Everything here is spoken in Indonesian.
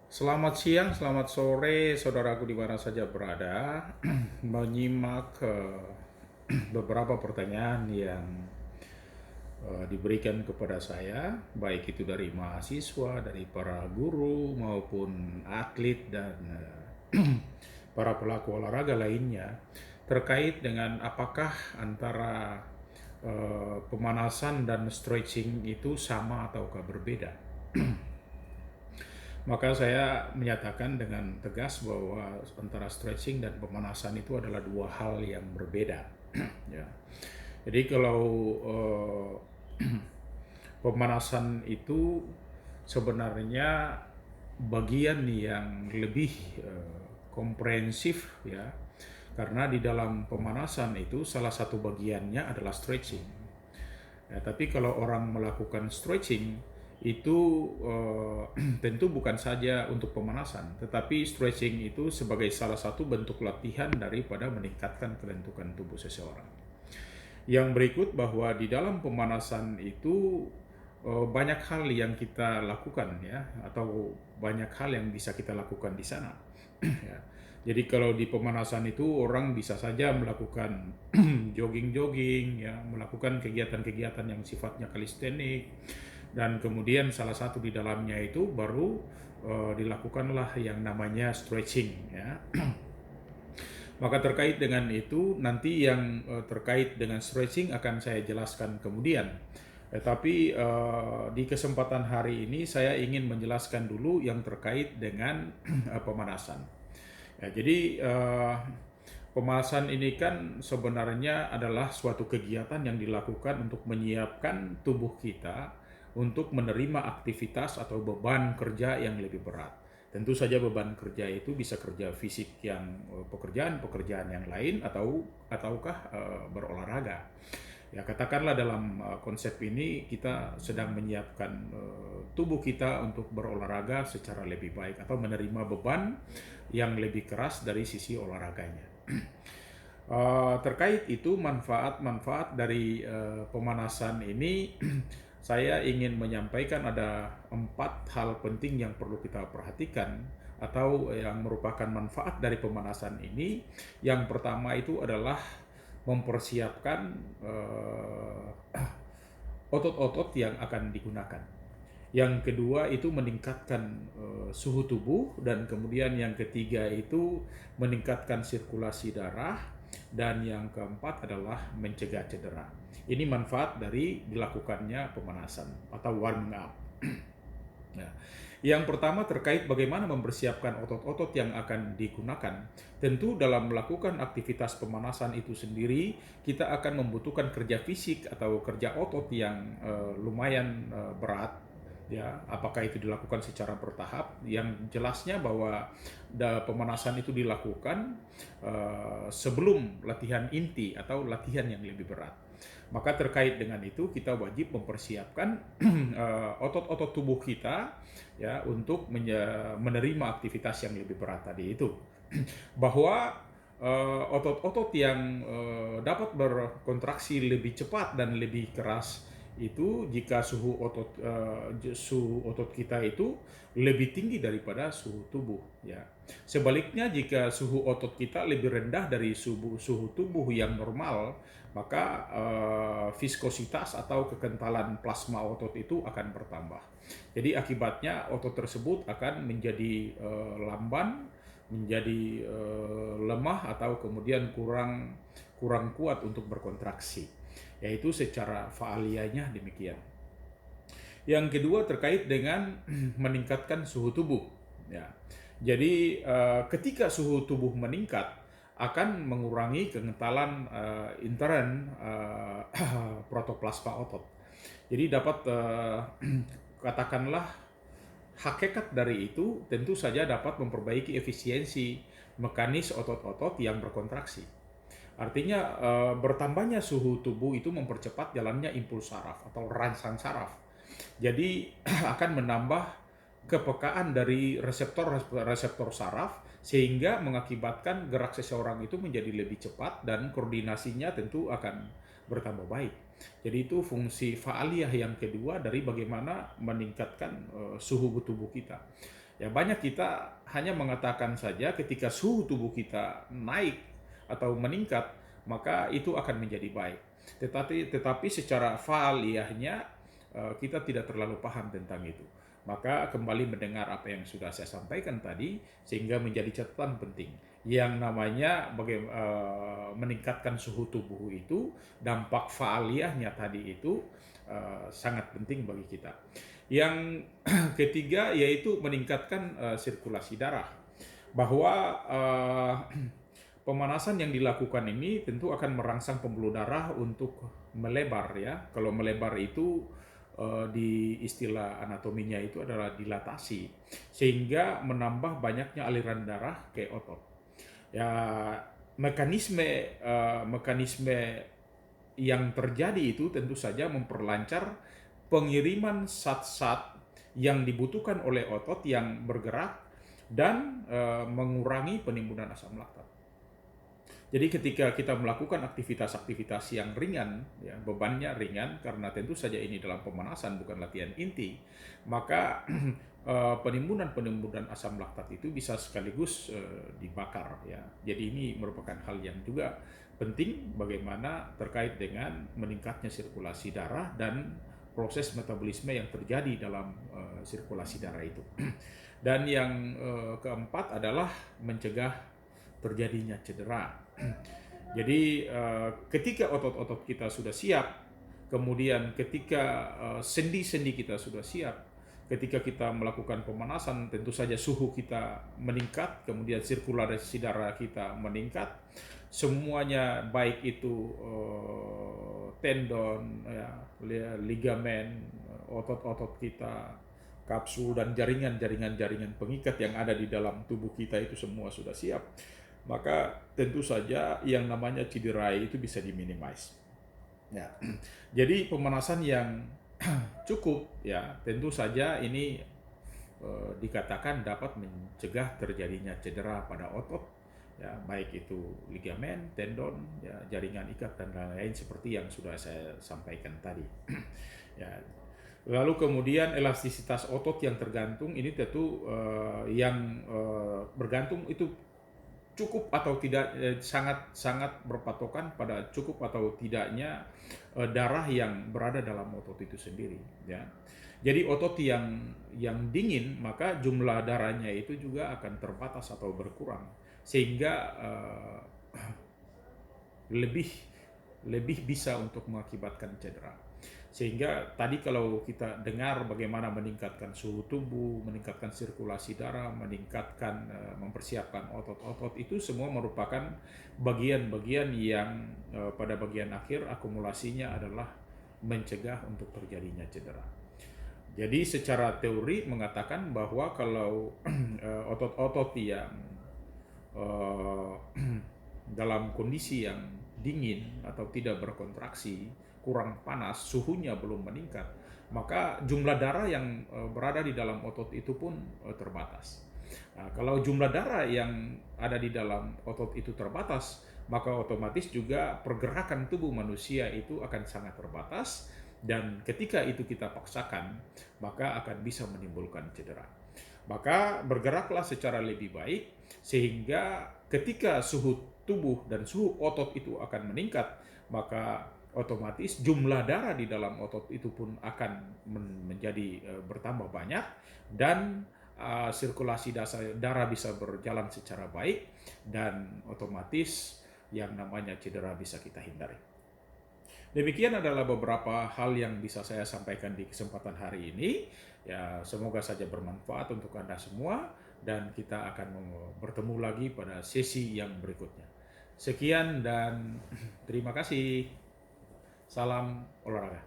Selamat siang, selamat sore, saudaraku di mana saja berada. Menyimak beberapa pertanyaan yang diberikan kepada saya, baik itu dari mahasiswa, dari para guru, maupun atlet dan para pelaku olahraga lainnya, terkait dengan apakah antara pemanasan dan stretching itu sama ataukah berbeda. Maka saya menyatakan dengan tegas bahwa antara stretching dan pemanasan itu adalah dua hal yang berbeda. Ya. Jadi kalau pemanasan itu sebenarnya bagian yang lebih komprehensif, ya, karena di dalam pemanasan itu salah satu bagiannya adalah stretching. Ya, tapi kalau orang melakukan stretching itu tentu bukan saja untuk pemanasan, tetapi stretching itu sebagai salah satu bentuk latihan daripada meningkatkan kelentukan tubuh seseorang. Yang berikut bahwa di dalam pemanasan itu banyak hal yang kita lakukan, ya, atau banyak hal yang bisa kita lakukan di sana. Ya. Jadi kalau di pemanasan itu orang bisa saja melakukan jogging-jogging, ya, melakukan kegiatan-kegiatan yang sifatnya kalistenik, dan kemudian salah satu di dalamnya itu baru dilakukanlah yang namanya stretching, ya. Maka terkait dengan itu nanti yang terkait dengan stretching akan saya jelaskan kemudian. Tapi di kesempatan hari ini saya ingin menjelaskan dulu yang terkait dengan pemanasan. Ya, jadi pemanasan ini kan sebenarnya adalah suatu kegiatan yang dilakukan untuk menyiapkan tubuh kita untuk menerima aktivitas atau beban kerja yang lebih berat. Tentu saja beban kerja itu bisa kerja fisik yang pekerjaan-pekerjaan yang lain ataukah berolahraga. Ya, katakanlah dalam konsep ini kita sedang menyiapkan tubuh kita untuk berolahraga secara lebih baik atau menerima beban yang lebih keras dari sisi olahraganya. Terkait itu manfaat-manfaat dari pemanasan ini saya ingin menyampaikan ada 4 hal penting yang perlu kita perhatikan atau yang merupakan manfaat dari pemanasan ini. Yang pertama itu adalah mempersiapkan otot-otot yang akan digunakan. Yang kedua itu meningkatkan suhu tubuh, dan kemudian yang ketiga itu meningkatkan sirkulasi darah, dan yang keempat adalah mencegah cedera. Ini manfaat dari dilakukannya pemanasan atau warming up. Nah, yang pertama terkait bagaimana mempersiapkan otot-otot yang akan digunakan. Tentu dalam melakukan aktivitas pemanasan itu sendiri, kita akan membutuhkan kerja fisik atau kerja otot yang lumayan berat. Ya, apakah itu dilakukan secara bertahap? Yang jelasnya bahwa pemanasan itu dilakukan sebelum latihan inti atau latihan yang lebih berat. Maka terkait dengan itu kita wajib mempersiapkan otot-otot tubuh kita, ya, untuk menerima aktivitas yang lebih berat tadi itu. Bahwa otot-otot yang dapat berkontraksi lebih cepat dan lebih keras itu jika suhu otot kita itu lebih tinggi daripada suhu tubuh, ya. Sebaliknya jika suhu otot kita lebih rendah dari suhu tubuh yang normal, maka viskositas atau kekentalan plasma otot itu akan bertambah. Jadi akibatnya otot tersebut akan menjadi lamban, menjadi lemah, atau kemudian kurang kuat untuk berkontraksi. Yaitu secara faalianya demikian. Yang kedua terkait dengan meningkatkan suhu tubuh. Ya. Jadi ketika suhu tubuh meningkat akan mengurangi kekentalan intern protoplasma otot. Jadi dapat katakanlah hakikat dari itu tentu saja dapat memperbaiki efisiensi mekanis otot-otot yang berkontraksi. Artinya bertambahnya suhu tubuh itu mempercepat jalannya impuls saraf atau rangsang saraf. Jadi akan menambah kepekaan dari reseptor saraf, sehingga mengakibatkan gerak seseorang itu menjadi lebih cepat dan koordinasinya tentu akan bertambah baik. Jadi itu fungsi faaliyah yang kedua dari bagaimana meningkatkan suhu tubuh kita. Ya banyak kita hanya mengatakan saja ketika suhu tubuh kita naik atau meningkat, maka itu akan menjadi baik. Tetapi secara faaliyahnya kita tidak terlalu paham tentang itu. Maka kembali mendengar apa yang sudah saya sampaikan tadi sehingga menjadi catatan penting. Yang namanya meningkatkan suhu tubuh itu, dampak faaliyahnya tadi itu sangat penting bagi kita. Yang ketiga yaitu meningkatkan sirkulasi darah. Bahwa pemanasan yang dilakukan ini tentu akan merangsang pembuluh darah untuk melebar ya. Kalau melebar itu di istilah anatominya itu adalah dilatasi, sehingga menambah banyaknya aliran darah ke otot. Ya mekanisme yang terjadi itu tentu saja memperlancar pengiriman zat-zat yang dibutuhkan oleh otot yang bergerak dan mengurangi penimbunan asam laktat. Jadi ketika kita melakukan aktivitas-aktivitas yang ringan, ya, bebannya ringan karena tentu saja ini dalam pemanasan bukan latihan inti, maka penimbunan asam laktat itu bisa sekaligus dibakar ya. Jadi ini merupakan hal yang juga penting bagaimana terkait dengan meningkatnya sirkulasi darah dan proses metabolisme yang terjadi dalam sirkulasi darah itu. Dan yang keempat adalah mencegah terjadinya cedera. Jadi ketika otot-otot kita sudah siap, kemudian ketika sendi-sendi kita sudah siap, ketika kita melakukan pemanasan, tentu saja suhu kita meningkat, kemudian sirkulasi darah kita meningkat, semuanya baik itu tendon, ya, ligamen, otot-otot kita, kapsul dan jaringan pengikat yang ada di dalam tubuh kita itu semua sudah siap, maka tentu saja yang namanya cedera itu bisa diminimais. Ya. Jadi pemanasan yang cukup ya tentu saja ini dikatakan dapat mencegah terjadinya cedera pada otot ya, baik itu ligamen, tendon, ya, jaringan ikat dan lain-lain seperti yang sudah saya sampaikan tadi. Ya. Lalu kemudian elastisitas otot yang tergantung ini tentu bergantung itu cukup atau tidak, sangat berpatokan pada cukup atau tidaknya darah yang berada dalam otot itu sendiri ya. Jadi otot yang dingin maka jumlah darahnya itu juga akan terbatas atau berkurang sehingga lebih bisa untuk mengakibatkan cedera. Sehingga tadi kalau kita dengar bagaimana meningkatkan suhu tubuh, meningkatkan sirkulasi darah, mempersiapkan otot-otot, itu semua merupakan bagian-bagian yang pada bagian akhir akumulasinya adalah mencegah untuk terjadinya cedera. Jadi secara teori mengatakan bahwa kalau otot-otot yang dalam kondisi yang dingin atau tidak berkontraksi, kurang panas, suhunya belum meningkat, maka jumlah darah yang berada di dalam otot itu pun terbatas. Nah, kalau jumlah darah yang ada di dalam otot itu terbatas, maka otomatis juga pergerakan tubuh manusia itu akan sangat terbatas, dan ketika itu kita paksakan, maka akan bisa menimbulkan cedera. Maka bergeraklah secara lebih baik, sehingga ketika suhu tubuh dan suhu otot itu akan meningkat, maka otomatis jumlah darah di dalam otot itu pun akan menjadi bertambah banyak, dan sirkulasi darah bisa berjalan secara baik, dan otomatis yang namanya cedera bisa kita hindari. Demikian adalah beberapa hal yang bisa saya sampaikan di kesempatan hari ini. Ya, semoga saja bermanfaat untuk Anda semua, dan kita akan bertemu lagi pada sesi yang berikutnya. Sekian dan terima kasih. Salam olahraga.